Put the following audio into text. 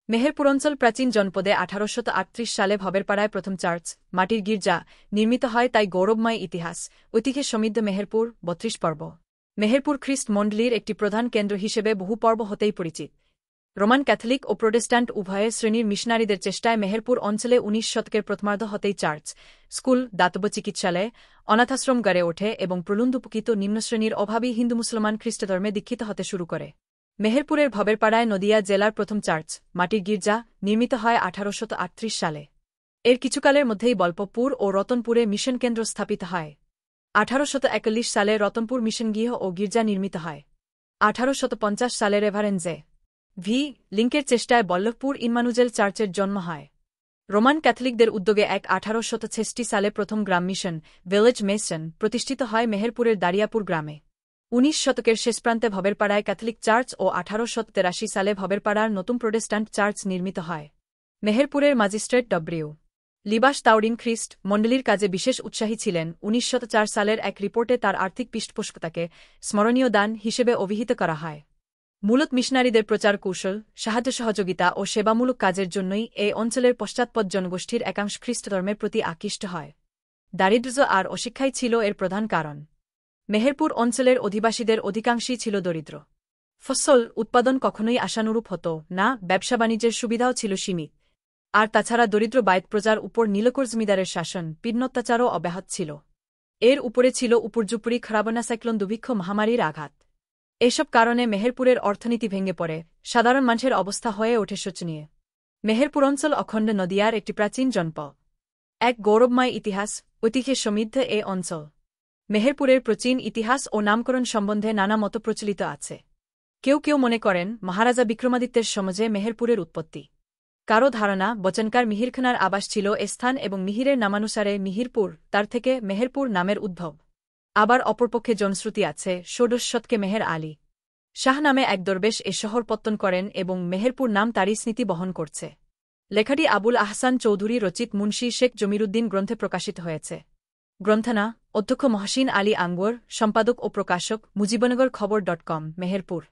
মেহেরপুর অঞ্চল প্রাচীন জনপদে 1838 সালে ভবেরপাড়ায় প্রথম চার্চ, মাটির গির্জা, নির্মিত হয় তাই গৌরবময় ইতিহাস, ঐতিহ্যে সমৃদ্ধ মেহেরপুর 32 পর্ব। মেহেরপুর খ্রিস্ট মণ্ডলীর একটি প্রধান কেন্দ্র হিসেবে বহু পর্ব হতেই পরিচিত। রোমান ক্যাথলিক ও প্রোটেস্ট্যান্ট উভয় শ্রেণীর মিশনারিদের চেষ্টায় মেহেরপুর অঞ্চলে 19 শতকের প্রথমার্ধ হতেই চার্চ, স্কুল, দাতব্য চিকিৎসালয়, অনাথাশ্রম গড়ে ওঠে এবং প্রলুণ্ঠপুকিত নিম্নশ্রেণীর অভাবী হিন্দু মুসলমান খ্রিস্টধর্মে দীক্ষিত হতে শুরু করে। মেহেরপুরের ভবেরপাড়ায় নদিয়া জেলার প্রথম চার্চ, মাটির গির্জা, নির্মিত হয় 1838 সালে। এর কিছুকালের মধ্যেই বল্লভপুর ও রতনপুরে মিশন কেন্দ্র স্থাপিত হয়। 1841 সালে রতনপুর মিশন গৃহ ও গির্জা নির্মিত হয়। 1850 সালে রেভারেন্ড জে. ভি. লিঙ্কের চেষ্টায় বল্লভপুর ইম্মানুজেল চার্চের জন্ম হয়। রোমান ক্যাথলিকদের উদ্যোগে 1866 সালে প্রথম গ্রাম মিশন, ভিলেজ মেসন, প্রতিষ্ঠিত হয় মেহেরপুরের দারিয়াপুর গ্রামে। 19 শতকের শেষপ্রান্তে ভবেরপাড়ায় ক্যাথলিক চার্চ ও 1883 সালে ভবেরপাড়ার নতুন প্রোটেস্ট্যান্ট চার্চ নির্মিত হয়। মেহেরপুরের ম্যাজিস্ট্রেট ডব্লিউ. লিবাস তাউরিন খ্রিস্ট মণ্ডলীর কাজে বিশেষ উৎসাহী ছিলেন। 1904 সালের এক রিপোর্টে তার আর্থিক পৃষ্ঠপোষকতাকে স্মরণীয় দান হিসেবে অভিহিত করা হয়। মূলত মিশনারিদের প্রচার কৌশল, সাহায্য সহযোগিতা ও সেবামূলক কাজের জন্যই এই অঞ্চলের পশ্চাৎপদ জনগোষ্ঠীর একাংশ খ্রিস্টধর্মের প্রতি আকৃষ্ট হয়। দারিদ্র্য আর অশিক্ষাই ছিল এর প্রধান কারণ। মেহেরপুর অঞ্চলের অধিবাসীদের অধিকাংশই ছিল দরিদ্র। ফসল উৎপাদন কখনোই আশানুরূপ হতো না, ব্যবসা বাণিজ্যের সুবিধাও ছিল সীমিত। আর তাছাড়া দরিদ্র বাইত প্রজার উপর নীলকর জমিদারের শাসন, পীড়ন-অত্যাচারও অব্যাহত ছিল। এর উপরে ছিল উপর্যুপরি খরাবনা সাইক্লোন দুর্ভিক্ষ মহামারীর আঘাত। এসব কারণে মেহেরপুরের অর্থনীতি ভেঙে পড়ে, সাধারণ মানুষের অবস্থা হয়ে ওঠে শোচনীয়। মেহেরপুর অঞ্চল অখণ্ড নদিয়ার একটি প্রাচীন জনপদ। এক গৌরবময় ইতিহাস, ঐতিহ্যে সমৃদ্ধ এ অঞ্চল। মেহেরপুরের প্রাচীন ইতিহাস ও নামকরণ সম্বন্ধে নানা মত প্রচলিত আছে। কেউ কেউ মনে করেন মহারাজা বিক্রমাদিত্যের সময়ে মেহেরপুরের উৎপত্তি। কারো ধারণা বচনকার মিহিরখানার আবাস ছিল এ স্থান এবং মিহিরের নামানুসারে মিহিরপুর, তার থেকে মেহেরপুর নামের উদ্ভব। আবার অপরপক্ষে জনশ্রুতি আছে 16 শতকে মেহের আলী শাহ নামে এক দরবেশ এ শহর পত্তন করেন এবং মেহেরপুর নাম তারই স্মৃতি বহন করছে। লেখাটি আবুল আহসান চৌধুরী রচিত মুন্সি শেখ জমিরুদ্দিন গ্রন্থে প্রকাশিত হয়েছে। গ্রন্থনা অধ্যক্ষ মহসিন আলী আঙ্গুর, সম্পাদক ও প্রকাশক মুজিবনগর খবর.com, মেহেরপুর।